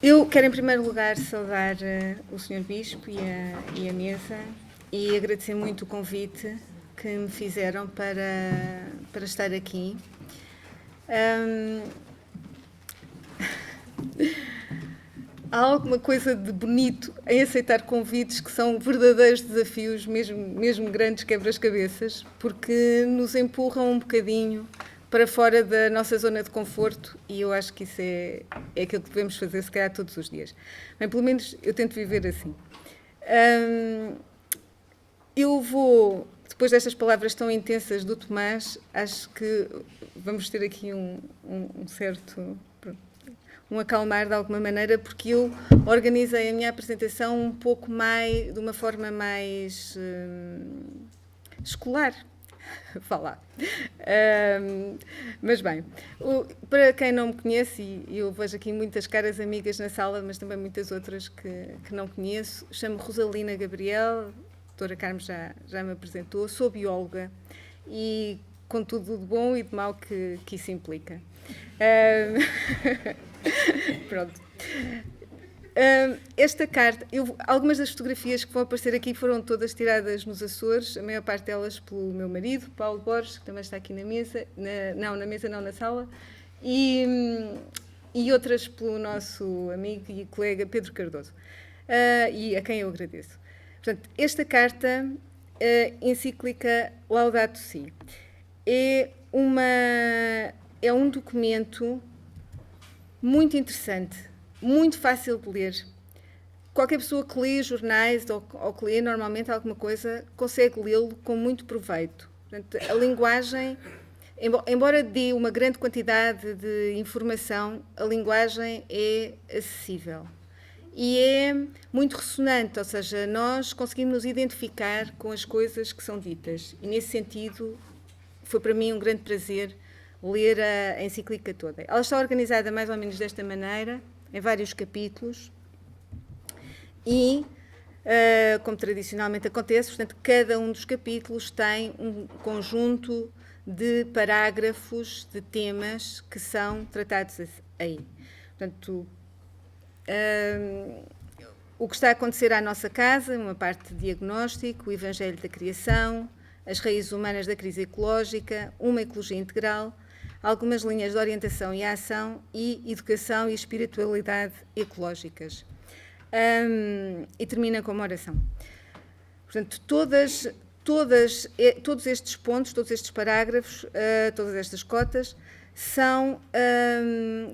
Eu quero, em primeiro lugar, saudar o Sr. Bispo e a mesa e agradecer muito o convite que me fizeram para estar aqui. Há alguma coisa de bonito em aceitar convites que são verdadeiros desafios, mesmo grandes quebras-cabeças, porque nos empurram um bocadinho para fora da nossa zona de conforto e eu acho que isso é aquilo que devemos fazer, se calhar, todos os dias. Bem, pelo menos eu tento viver assim. Eu vou, depois destas palavras tão intensas do Tomás, acho que vamos ter aqui um certo... um acalmar de alguma maneira, porque eu organizei a minha apresentação um pouco mais, de uma forma mais escolar. Falar. Mas bem, para quem não me conhece, e eu vejo aqui muitas caras amigas na sala, mas também muitas outras que não conheço, chamo-me Rosalina Gabriel, a doutora Carmo já me apresentou, sou bióloga e com tudo de bom e de mau que isso implica. Pronto. Esta carta, algumas das fotografias que vão aparecer aqui foram todas tiradas nos Açores, a maior parte delas pelo meu marido, Paulo Borges, que também está aqui na mesa, na sala, e outras pelo nosso amigo e colega Pedro Cardoso, e a quem eu agradeço. Portanto, esta carta, encíclica Laudato Si, é um documento muito interessante, muito fácil de ler. Qualquer pessoa que lê jornais ou que lê normalmente alguma coisa consegue lê-lo com muito proveito. Portanto, a linguagem, embora dê uma grande quantidade de informação, a linguagem é acessível. E é muito ressonante, ou seja, nós conseguimos nos identificar com as coisas que são ditas. E nesse sentido, foi para mim um grande prazer ler a encíclica toda. Ela está organizada mais ou menos desta maneira, em vários capítulos, e, como tradicionalmente acontece, portanto, cada um dos capítulos tem um conjunto de parágrafos, de temas que são tratados aí. Portanto, o que está a acontecer à nossa casa, uma parte de diagnóstico, o Evangelho da Criação, as raízes humanas da crise ecológica, uma ecologia integral, algumas linhas de orientação e ação e educação e espiritualidade ecológicas. E termina com uma oração. Portanto, todos estes pontos, todos estes parágrafos, todas estas cotas, são,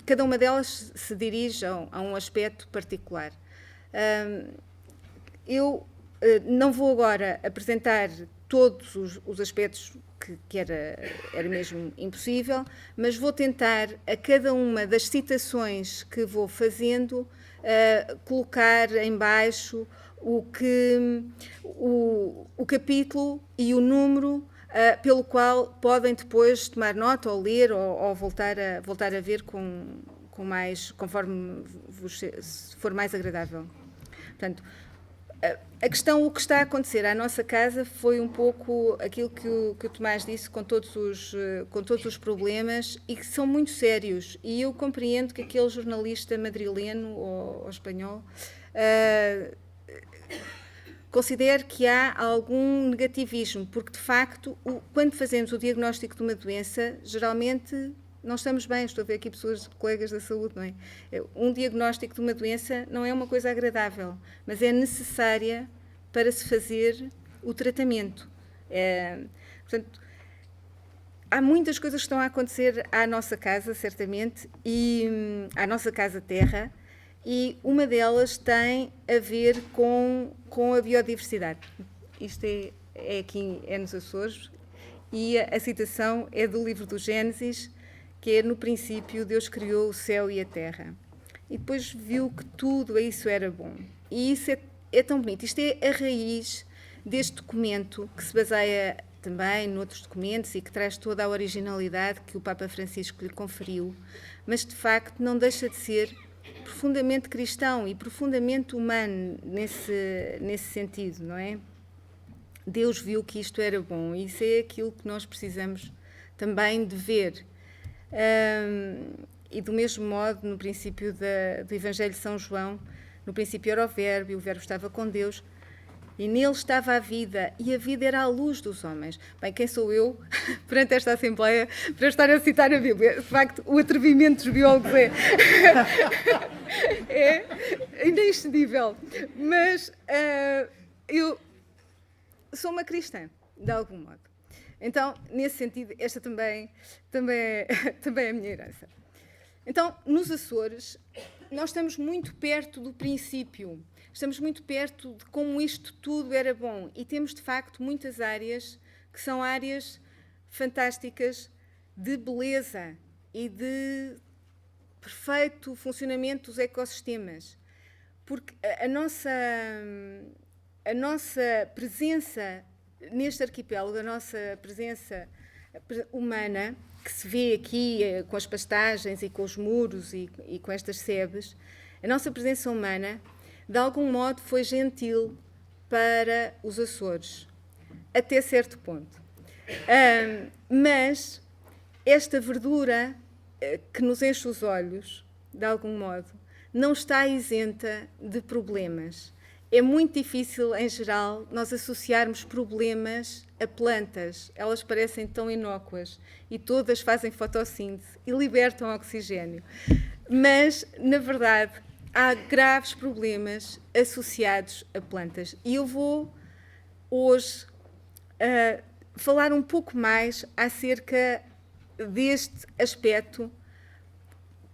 cada uma delas se dirige a um aspecto particular. Eu não vou agora apresentar todos os aspectos que era mesmo impossível, mas vou tentar, a cada uma das citações que vou fazendo, colocar em baixo o capítulo e o número pelo qual podem depois tomar nota ou ler ou voltar a ver com mais, conforme for mais agradável. Portanto, a questão, o que está a acontecer à nossa casa foi um pouco aquilo que o Tomás disse, com todos os problemas, e que são muito sérios. E eu compreendo que aquele jornalista madrileno ou espanhol considere que há algum negativismo, porque, de facto, quando fazemos o diagnóstico de uma doença, geralmente não estamos bem. Estou a ver aqui pessoas, colegas da saúde, não é? Um diagnóstico de uma doença não é uma coisa agradável, mas é necessária para se fazer o tratamento. Portanto, há muitas coisas que estão a acontecer à nossa casa, certamente, e à nossa casa-terra, e uma delas tem a ver com a biodiversidade. Isto é aqui, é nos Açores, e a citação é do livro do Gênesis, que é: no princípio Deus criou o céu e a terra. E depois viu que tudo isso era bom. E isso é tão bonito. Isto é a raiz deste documento, que se baseia também noutros documentos e que traz toda a originalidade que o Papa Francisco lhe conferiu, mas de facto não deixa de ser profundamente cristão e profundamente humano nesse sentido, não é? Deus viu que isto era bom, e isso é aquilo que nós precisamos também de ver. E do mesmo modo, no princípio do Evangelho de São João, no princípio era o Verbo, e o Verbo estava com Deus, e nele estava a vida, e a vida era a luz dos homens. Bem, quem sou eu, perante esta Assembleia, para estar a citar a Bíblia? De facto, o atrevimento dos biólogos é inexcedível. Mas eu sou uma cristã, de algum modo. Então, nesse sentido, esta também é a minha herança. Então, nos Açores, nós estamos muito perto do princípio, estamos muito perto de como isto tudo era bom, e temos, de facto, muitas áreas que são áreas fantásticas de beleza e de perfeito funcionamento dos ecossistemas, porque a nossa presença neste arquipélago, a nossa presença humana, que se vê aqui com as pastagens e com os muros e com estas sebes, a nossa presença humana, de algum modo, foi gentil para os Açores, até certo ponto. Mas esta verdura que nos enche os olhos, de algum modo, não está isenta de problemas. É muito difícil, em geral, nós associarmos problemas a plantas. Elas parecem tão inócuas e todas fazem fotossíntese e libertam oxigênio. Mas, na verdade, há graves problemas associados a plantas. E eu vou, hoje, falar um pouco mais acerca deste aspecto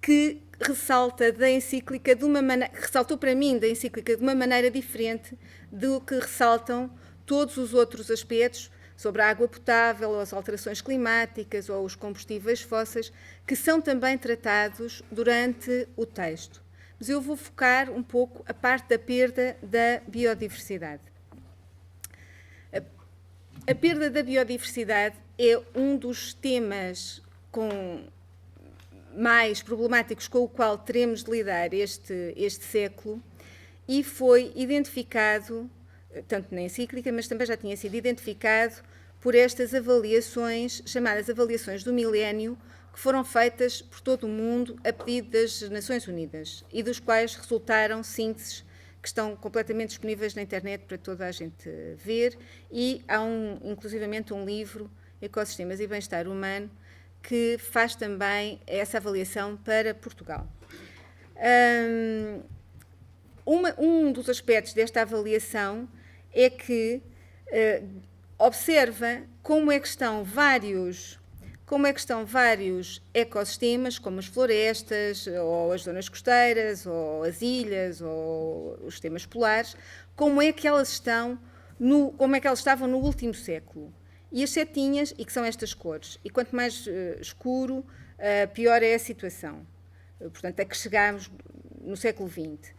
que ressalta da encíclica de uma maneira, ressaltou para mim da encíclica de uma maneira diferente do que ressaltam todos os outros aspectos sobre a água potável, ou as alterações climáticas, ou os combustíveis fósseis, que são também tratados durante o texto. Mas eu vou focar um pouco a parte da perda da biodiversidade. A perda da biodiversidade é um dos temas mais problemáticos com o qual teremos de lidar este século, e foi identificado, tanto na encíclica, mas também já tinha sido identificado por estas avaliações, chamadas avaliações do milénio, que foram feitas por todo o mundo a pedido das Nações Unidas, e dos quais resultaram sínteses que estão completamente disponíveis na internet para toda a gente ver, e há inclusivamente um livro, Ecossistemas e Bem-Estar Humano, que faz também essa avaliação para Portugal. Um dos aspectos desta avaliação é que observa como é que estão vários ecossistemas, como as florestas, ou as zonas costeiras, ou as ilhas, ou os sistemas polares, como é que elas estavam no último século. E as setinhas, e que são estas cores, e quanto mais escuro, pior é a situação. Portanto, a que chegámos no século XX.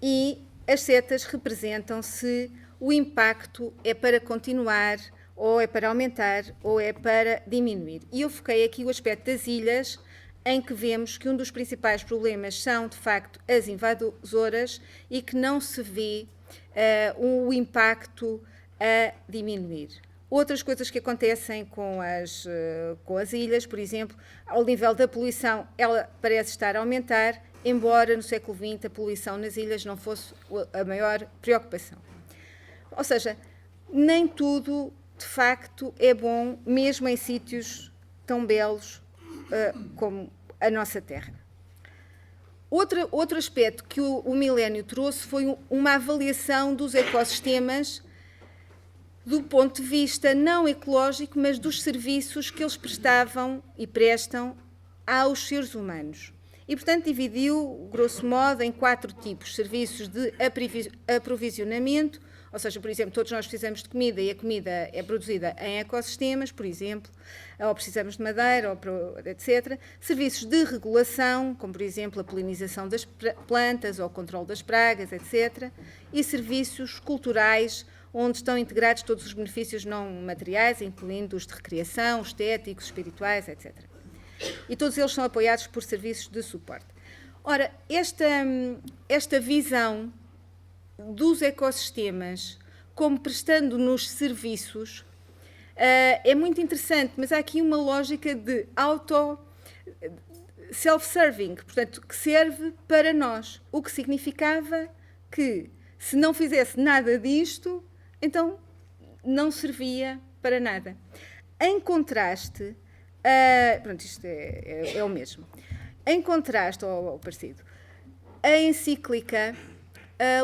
E as setas representam se o impacto é para continuar, ou é para aumentar, ou é para diminuir. E eu foquei aqui o aspecto das ilhas, em que vemos que um dos principais problemas são, de facto, as invasoras, e que não se vê o impacto a diminuir. Outras coisas que acontecem com as ilhas, por exemplo, ao nível da poluição, ela parece estar a aumentar, embora no século XX a poluição nas ilhas não fosse a maior preocupação. Ou seja, nem tudo, de facto, é bom, mesmo em sítios tão belos como a nossa Terra. Outro aspecto que o milénio trouxe foi uma avaliação dos ecossistemas do ponto de vista não ecológico, mas dos serviços que eles prestavam e prestam aos seres humanos. E, portanto, dividiu, grosso modo, em 4 tipos: serviços de aprovisionamento, ou seja, por exemplo, todos nós precisamos de comida e a comida é produzida em ecossistemas, por exemplo, ou precisamos de madeira, etc. Serviços de regulação, como, por exemplo, a polinização das plantas ou o controle das pragas, etc. E serviços culturais, onde estão integrados todos os benefícios não materiais, incluindo os de recreação, estéticos, espirituais, etc. E todos eles são apoiados por serviços de suporte. Ora, esta visão dos ecossistemas como prestando-nos serviços é muito interessante, mas há aqui uma lógica self-serving, portanto, que serve para nós, o que significava que, se não fizesse nada disto, então não servia para nada. Em contraste, pronto, isto é o mesmo. Em contraste, ou parecido, a encíclica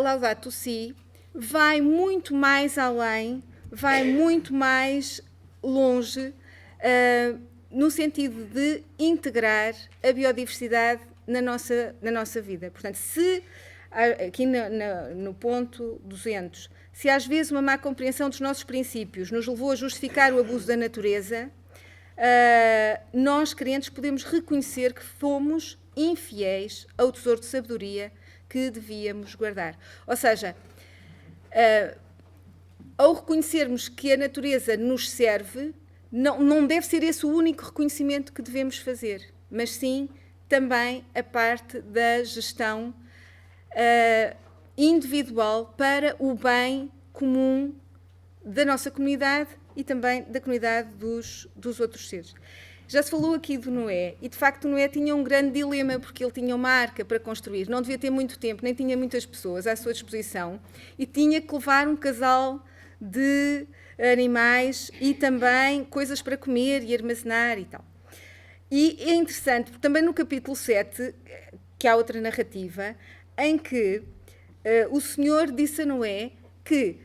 Laudato Si vai muito mais além, vai muito mais longe, no sentido de integrar a biodiversidade na nossa vida. Portanto, se, aqui no ponto 200, se às vezes uma má compreensão dos nossos princípios nos levou a justificar o abuso da natureza, nós, crentes, podemos reconhecer que fomos infiéis ao tesouro de sabedoria que devíamos guardar. Ou seja, ao reconhecermos que a natureza nos serve, não deve ser esse o único reconhecimento que devemos fazer, mas sim também a parte da gestão individual para o bem comum da nossa comunidade e também da comunidade dos outros seres. Já se falou aqui do Noé, e de facto o Noé tinha um grande dilema, porque ele tinha uma arca para construir, não devia ter muito tempo, nem tinha muitas pessoas à sua disposição, e tinha que levar um casal de animais e também coisas para comer e armazenar e tal. E é interessante, porque também no capítulo 7, que há outra narrativa, em que o Senhor disse a Noé que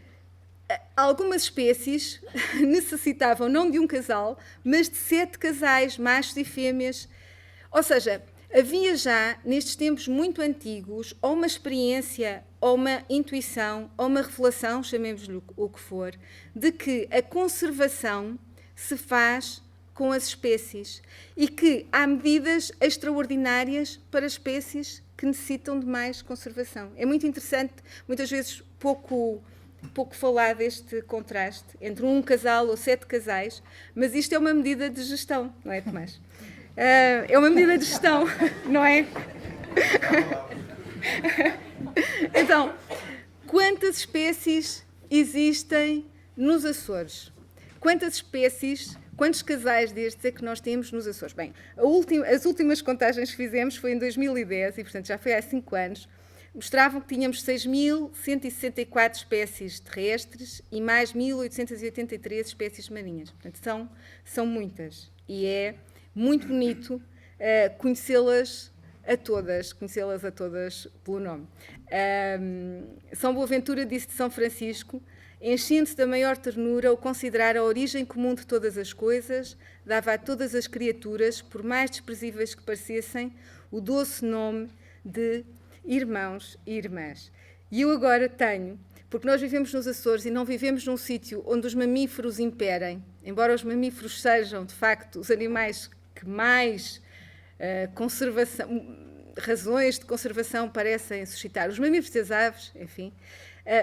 algumas espécies necessitavam não de um casal, mas de 7 casais, machos e fêmeas. Ou seja, havia já, nestes tempos muito antigos, ou uma experiência, ou uma intuição, ou uma revelação, chamemos-lhe o que for, de que a conservação se faz com as espécies e que há medidas extraordinárias para espécies que necessitam de mais conservação. É muito interessante, muitas vezes pouco falar deste contraste entre um casal ou 7 casais, mas isto é uma medida de gestão, não é, Tomás? É uma medida de gestão, não é? Então, quantas espécies existem nos Açores? Quantos casais destes é que nós temos nos Açores? Bem, as últimas contagens que fizemos foi em 2010, e portanto já foi há 5 anos, mostravam que tínhamos 6.164 espécies terrestres e mais 1.883 espécies marinhas. Portanto, são muitas. E é muito bonito conhecê-las a todas pelo nome. São Boaventura disse de São Francisco: enchendo-se da maior ternura ao considerar a origem comum de todas as coisas, dava a todas as criaturas, por mais desprezíveis que parecessem, o doce nome de irmãos e irmãs. E eu agora tenho, porque nós vivemos nos Açores e não vivemos num sítio onde os mamíferos imperem, embora os mamíferos sejam, de facto, os animais que mais razões de conservação parecem suscitar. Os mamíferos e as aves, enfim.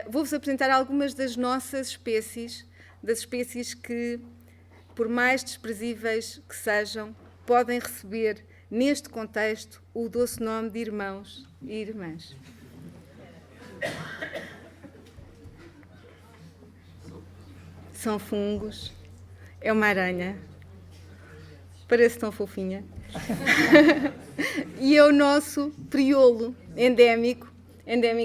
Vou-vos apresentar algumas das nossas espécies, das espécies que, por mais desprezíveis que sejam, podem receber, neste contexto, o doce nome de irmãos e irmãs. São fungos, é uma aranha, parece tão fofinha, e é o nosso priolo endémico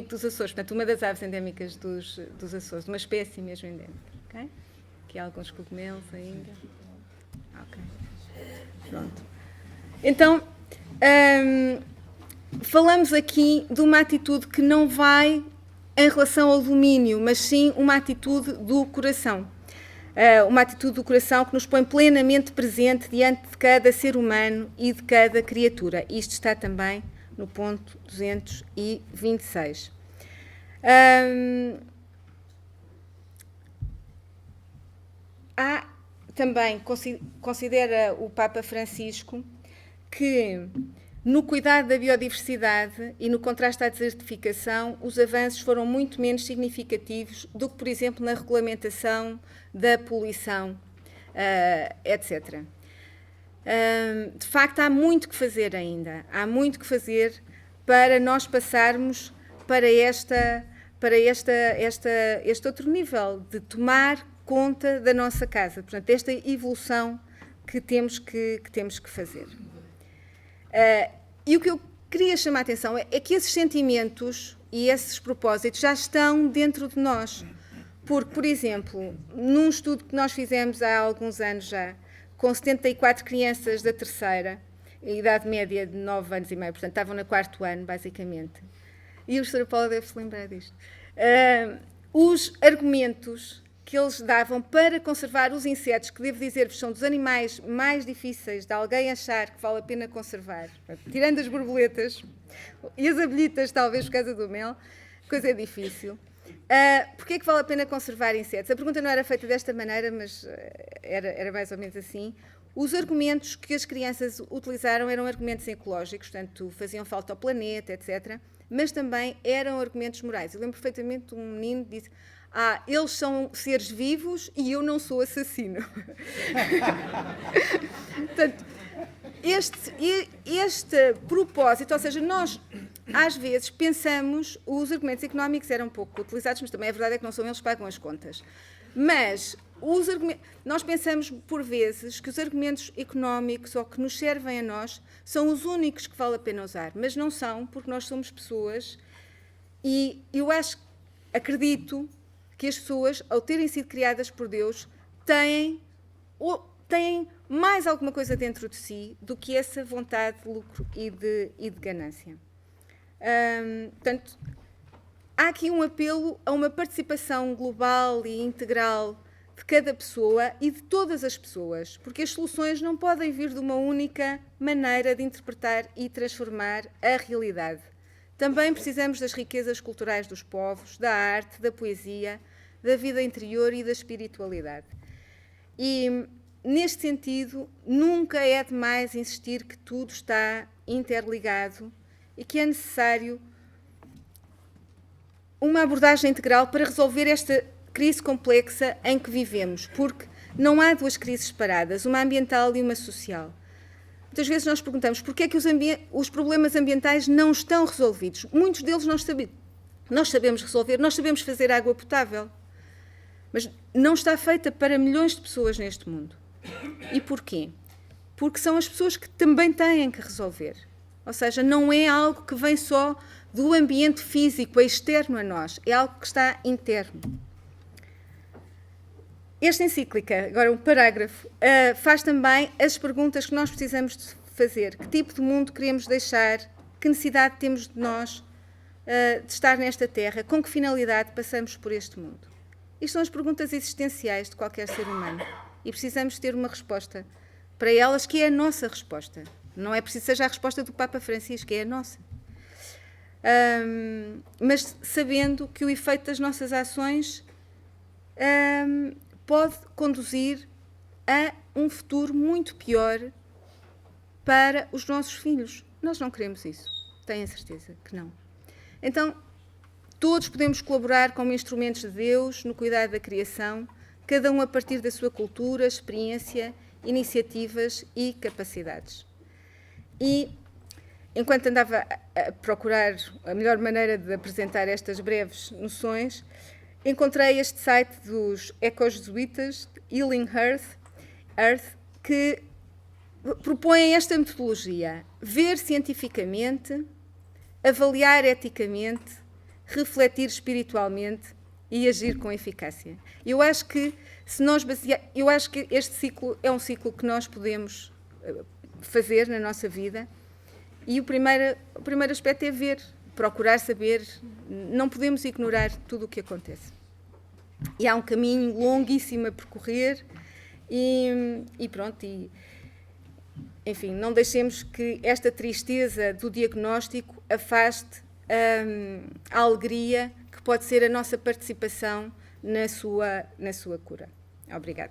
dos Açores, portanto, uma das aves endémicas dos Açores, uma espécie mesmo endémica. Okay? Aqui há alguns cogumelos ainda. Ok. Pronto. Então, falamos aqui de uma atitude que não vai em relação ao domínio, mas sim uma atitude do coração. Uma atitude do coração que nos põe plenamente presente diante de cada ser humano e de cada criatura. Isto está também no ponto 226. Há também, considera o Papa Francisco, que no cuidado da biodiversidade e no contraste à desertificação, os avanços foram muito menos significativos do que, por exemplo, na regulamentação da poluição, etc. De facto, há muito que fazer ainda. Há muito que fazer para nós passarmos para este outro nível de tomar conta da nossa casa. Portanto, esta evolução que temos que fazer. E o que eu queria chamar a atenção é que esses sentimentos e esses propósitos já estão dentro de nós. Porque, por exemplo, num estudo que nós fizemos há alguns anos já, com 74 crianças da terceira, a idade média de 9 anos e meio, portanto, estavam no 4º ano, basicamente. E o Sr. Paulo deve-se lembrar disto. Os argumentos que eles davam para conservar os insetos, que devo dizer-vos são dos animais mais difíceis de alguém achar que vale a pena conservar, tirando as borboletas e as abelhitas, talvez por causa do mel, coisa difícil. Porquê é que vale a pena conservar insetos? A pergunta não era feita desta maneira, mas era mais ou menos assim. Os argumentos que as crianças utilizaram eram argumentos ecológicos, portanto, faziam falta ao planeta, etc., mas também eram argumentos morais. Eu lembro perfeitamente de um menino que disse: eles são seres vivos e eu não sou assassino. Portanto, este propósito, ou seja, nós às vezes pensamos, os argumentos económicos eram pouco utilizados, mas também a verdade é que não são eles que pagam as contas. Mas nós pensamos por vezes que os argumentos económicos ou que nos servem a nós são os únicos que vale a pena usar, mas não são, porque nós somos pessoas e eu acredito que as pessoas, ao terem sido criadas por Deus, têm mais alguma coisa dentro de si do que essa vontade de lucro e de ganância. Portanto, há aqui um apelo a uma participação global e integral de cada pessoa e de todas as pessoas, porque as soluções não podem vir de uma única maneira de interpretar e transformar a realidade. Também precisamos das riquezas culturais dos povos, da arte, da poesia, da vida interior e da espiritualidade. E, neste sentido, nunca é demais insistir que tudo está interligado e que é necessário uma abordagem integral para resolver esta crise complexa em que vivemos, porque não há duas crises separadas, uma ambiental e uma social. Muitas vezes nós perguntamos porquê é que os problemas ambientais não estão resolvidos. Muitos deles nós sabemos resolver, nós sabemos fazer água potável, mas não está feita para milhões de pessoas neste mundo. E porquê? Porque são as pessoas que também têm que resolver. Ou seja, não é algo que vem só do ambiente físico, externo a nós, é algo que está interno. Esta encíclica, agora um parágrafo, faz também as perguntas que nós precisamos de fazer. Que tipo de mundo queremos deixar? Que necessidade temos de nós de estar nesta terra? Com que finalidade passamos por este mundo? Isto são as perguntas existenciais de qualquer ser humano e precisamos ter uma resposta para elas, que é a nossa resposta. Não é preciso que seja a resposta do Papa Francisco, é a nossa. Mas sabendo que o efeito das nossas ações pode conduzir a um futuro muito pior para os nossos filhos. Nós não queremos isso, tenho a certeza que não. Então, todos podemos colaborar como instrumentos de Deus no cuidado da criação, cada um a partir da sua cultura, experiência, iniciativas e capacidades. E, enquanto andava a procurar a melhor maneira de apresentar estas breves noções, encontrei este site dos ecojesuítas, Healing Earth, que propõem esta metodologia: ver cientificamente, avaliar eticamente, refletir espiritualmente e agir com eficácia. Eu acho que este ciclo é um ciclo que nós podemos fazer na nossa vida, e o primeiro aspecto é ver, procurar saber. Não podemos ignorar tudo o que acontece. E há um caminho longuíssimo a percorrer e pronto, enfim, não deixemos que esta tristeza do diagnóstico afaste a alegria que pode ser a nossa participação na sua cura. Obrigada.